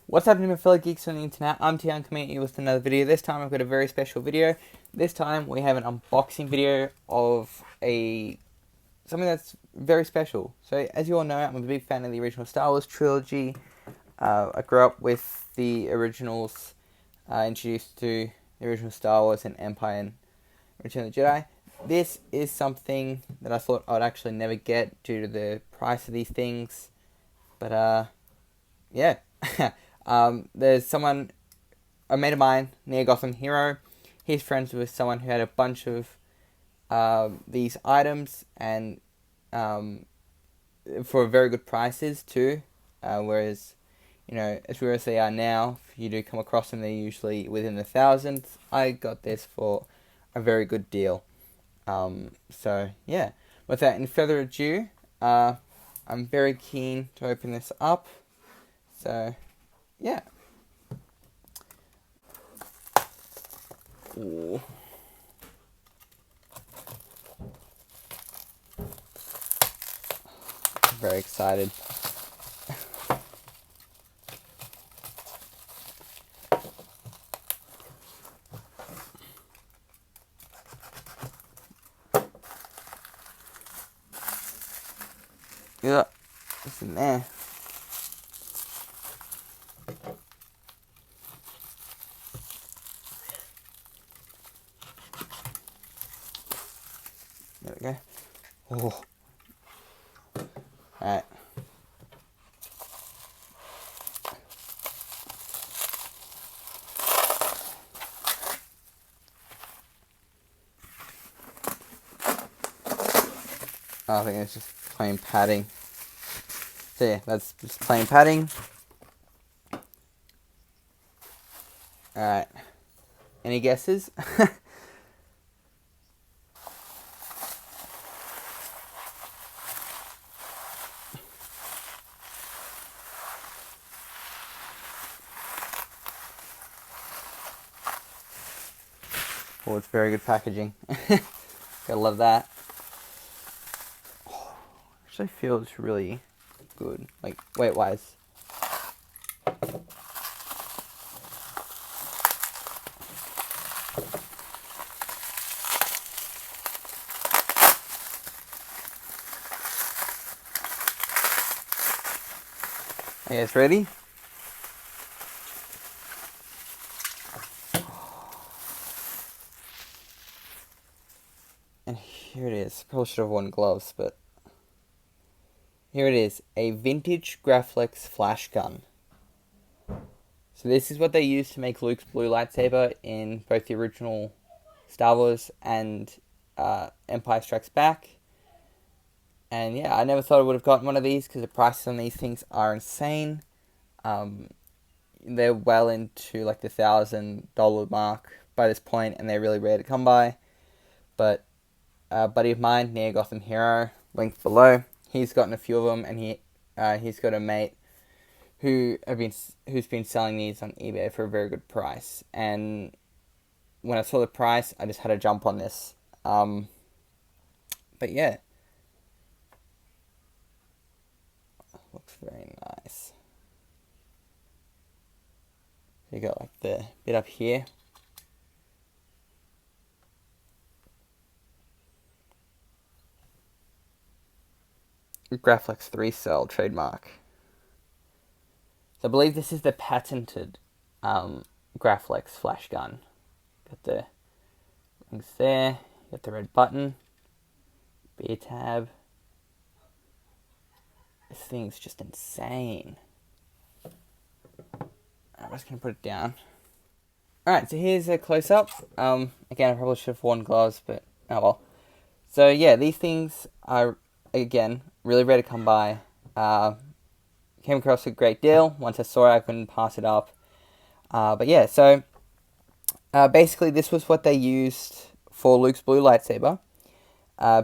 What's happening, my fellow geeks on the internet? I'm TGun coming at you with another video. This time I've got a very special video. This time we have an unboxing video of something that's very special. So as you all know, I'm a big fan of the original Star Wars trilogy. I grew up with the originals, introduced to the original Star Wars and Empire and Return of the Jedi. This is something that I thought I would actually never get due to the price of these things. But yeah. There's someone, a mate of mine, near Gotham Hero. He's friends with someone who had a bunch of these items, and for very good prices too. Whereas, as rare as they are now, if you do come across them, they're usually within the thousands. I got this for a very good deal. So yeah, without any further ado, I'm very keen to open this up. So yeah. Ooh. Very excited. Yeah, what's in there? There we go. Oh. Alright. Oh, I think it's just plain padding. So yeah, that's just plain padding. Alright. Any guesses? Oh, it's very good packaging. Gotta love that. Oh, actually feels really good. Like, weight-wise. Are you guys ready? And here it is. Probably should have worn gloves, but here it is. A vintage Graflex flash gun. So this is what they used to make Luke's blue lightsaber in both the original Star Wars and Empire Strikes Back. And yeah, I never thought I would have gotten one of these because the prices on these things are insane. They're well into like the $1,000 mark by this point, and they're really rare to come by. But a buddy of mine, near Gotham Hero, linked below, he's gotten a few of them, and he's got a mate who's been selling these on eBay for a very good price. And when I saw the price, I just had to jump on this. But yeah, looks very nice. You got like the bit up here. Graflex 3-cell trademark. So I believe this is the patented Graflex flash gun. Got the rings there. Got the red button. B tab. This thing's just insane. I'm just going to put it down. Alright, so here's a close-up. Again, I probably should have worn gloves, but oh well. So yeah, these things are, again, really rare to come by. Came across a great deal. Once I saw it, I couldn't pass it up. But yeah, so basically this was what they used for Luke's blue lightsaber.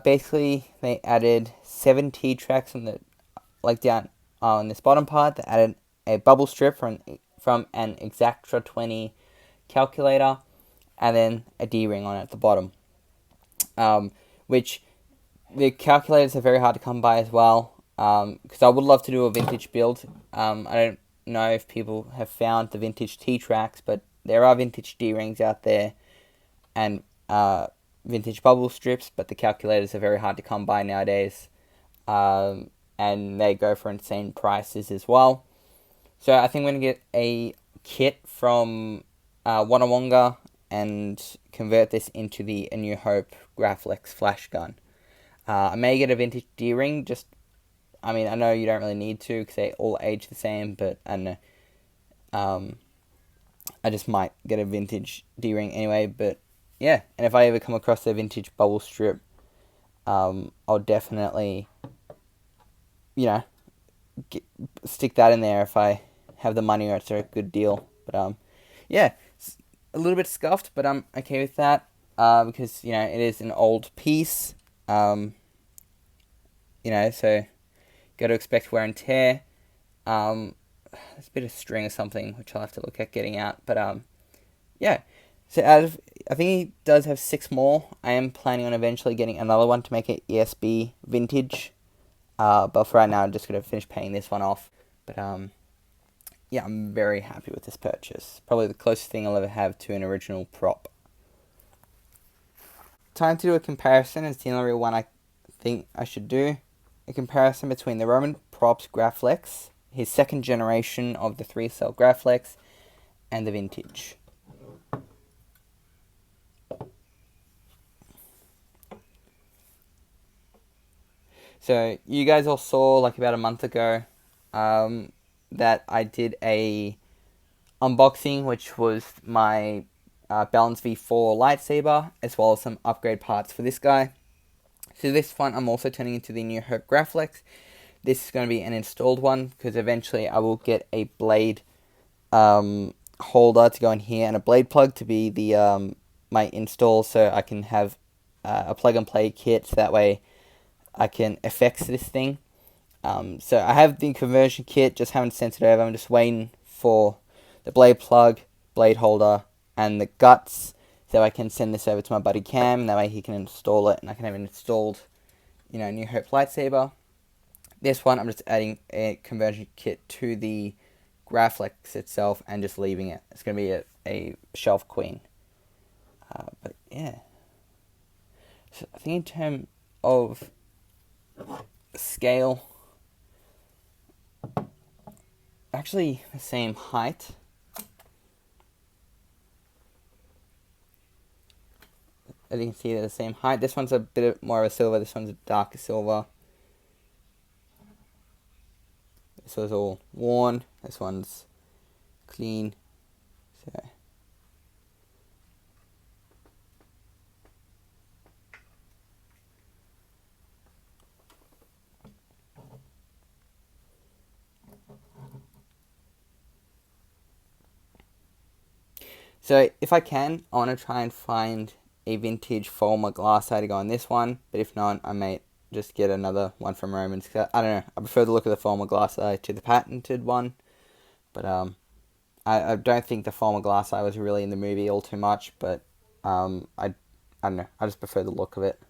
Basically, they added 7 T-tracks on down on this bottom part. They added a bubble strip from an Exactra 20 calculator, and then a D-ring on it at the bottom. Which the calculators are very hard to come by as well. Because I would love to do a vintage build. I don't know if people have found the vintage T-Tracks, but there are vintage D-rings out there, and vintage bubble strips, but the calculators are very hard to come by nowadays, and they go for insane prices as well. So I think I'm going to get a kit from Wonawonga and convert this into the A New Hope Graflex flash gun. I may get a vintage D-ring, I know you don't really need to because they all age the same, but I don't know. I just might get a vintage D-ring anyway, but yeah. And if I ever come across a vintage bubble strip, I'll definitely, stick that in there if I have the money or it's a good deal. But yeah, it's a little bit scuffed, but I'm okay with that because it is an old piece. So got to expect wear and tear. There's a bit of string or something which I'll have to look at getting out. But yeah. So I think he does have 6 more. I am planning on eventually getting another one to make it ESB vintage. But for right now, I'm just going to finish paying this one off. But yeah, I'm very happy with this purchase. Probably the closest thing I'll ever have to an original prop. Time to do a comparison. It's the only real one I think I should do. A comparison between the Roman Props Graflex, his second generation of the 3-cell Graflex, and the vintage. So you guys all saw about a month ago that I did a unboxing, which was my Balance V4 lightsaber, as well as some upgrade parts for this guy. So this one I'm also turning into the New Hope Graflex. This is going to be an installed one, because eventually I will get a blade holder to go in here, and a blade plug to be the my install, so I can have a plug and play kit, so that way I can FX this thing. So I have the conversion kit, just haven't sent it over. I'm just waiting for the blade plug, blade holder, and the guts, so I can send this over to my buddy Cam, and that way he can install it, and I can have it installed, New Hope lightsaber. This one, I'm just adding a conversion kit to the Graflex itself, and just leaving it. It's going to be a shelf queen. But yeah. So I think in terms of scale, actually the same height. As you can see, they're the same height. This one's a bit more of a silver, this one's a darker silver. This was all worn, this one's clean. So if I can, I want to try and find a vintage Fulmer glass eye to go on this one, but if not, I may just get another one from Romans. I don't know, I prefer the look of the Fulmer glass eye to the patented one, but I don't think the Fulmer glass eye was really in the movie all too much, but I don't know, I just prefer the look of it.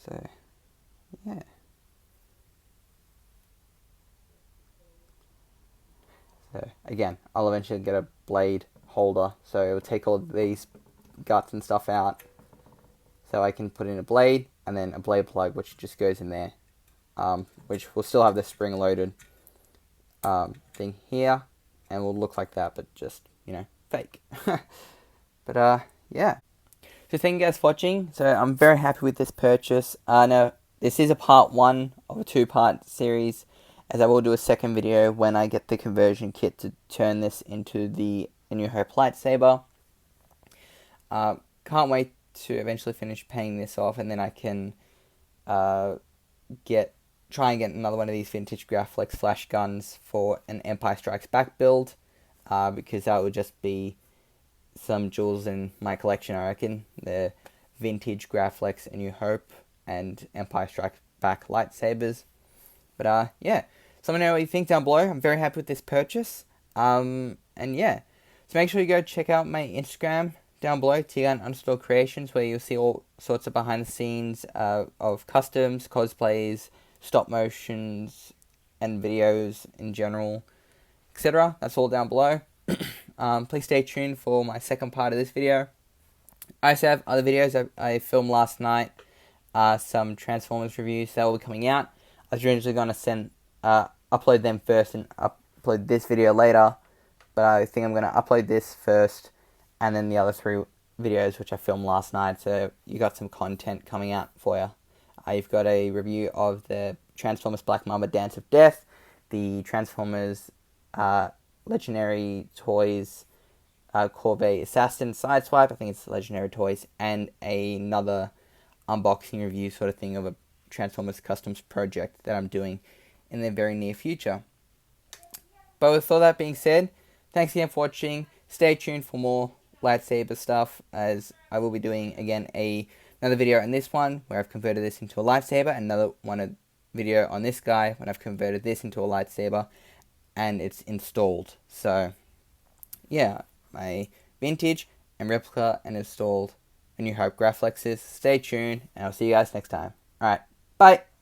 So yeah. So again, I'll eventually get a blade holder, so it will take all of these guts and stuff out, so I can put in a blade, and then a blade plug which just goes in there, which will still have the spring-loaded thing here, and will look like that, but just, fake. But yeah. So thank you guys for watching. So I'm very happy with this purchase. Now, this is a part 1 of a 2-part series, as I will do a second video when I get the conversion kit to turn this into the A New Hope lightsaber. Can't wait to eventually finish paying this off, and then I can try and get another one of these vintage Graflex flash guns for an Empire Strikes Back build, because that would just be some jewels in my collection, I reckon. The vintage Graflex A New Hope and Empire Strikes Back lightsabers. But yeah, so let me know what you think down below. I'm very happy with this purchase. And yeah, so make sure you go check out my Instagram down below, TGun_creations, where you'll see all sorts of behind the scenes of customs, cosplays, stop motions, and videos in general, etc. That's all down below. Please stay tuned for my second part of this video. I also have other videos I filmed last night, some Transformers reviews that will be coming out. I was originally going to upload them first and upload this video later, but I think I'm going to upload this first and then the other 3 videos which I filmed last night, so you got some content coming out for you. You've got a review of the Transformers Black Mamba Dance of Death, the Transformers Legendary Toys Corvette Assassin Sideswipe, I think it's Legendary Toys, and another unboxing review sort of thing of a Transformers Customs project that I'm doing in the very near future. But with all that being said, thanks again for watching. Stay tuned for more lightsaber stuff, as I will be doing again another video on this one where I've converted this into a lightsaber, another video on this guy when I've converted this into a lightsaber and it's installed. So yeah, my vintage and replica and installed A New Hope Graflexes. Stay tuned and I'll see you guys next time. Alright, bye!